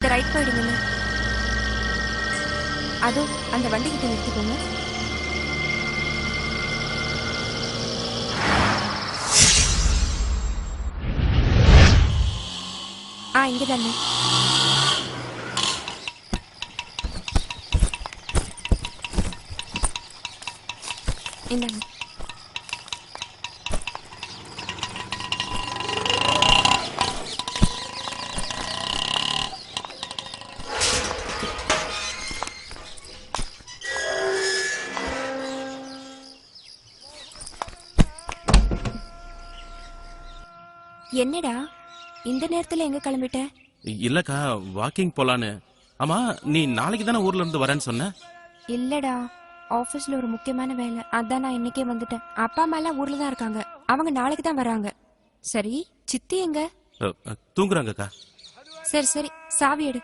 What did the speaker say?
இந்த ரைட் போயிடுங்க. அதோ அந்த வண்டி கிட்ட நிறுத்திக்கோங்க. இங்க தானே. இந்தாங்க. என்னடா இந்த நேரத்துல எங்க கிளம்பிட்ட? இல்லக்கா, வாக்கிங் போலான்னு. ஆமா, நீ நாளைக்கு தானே ஊர்ல இருந்து வரேன்னு சொன்ன? இல்லடா, ஆபீஸ்ல ஒரு முக்கியமான வேலை, அதான் நான் இன்னைக்கே வந்துட்டேன். அப்பா அம்மா எல்லாம் ஊர்ல தான் இருக்காங்க, அவங்க நாளைக்கு தான் வராங்க. சரி, சித்தி எங்க? தூங்குறாங்கக்கா. சரி சரி, சாவி எடு.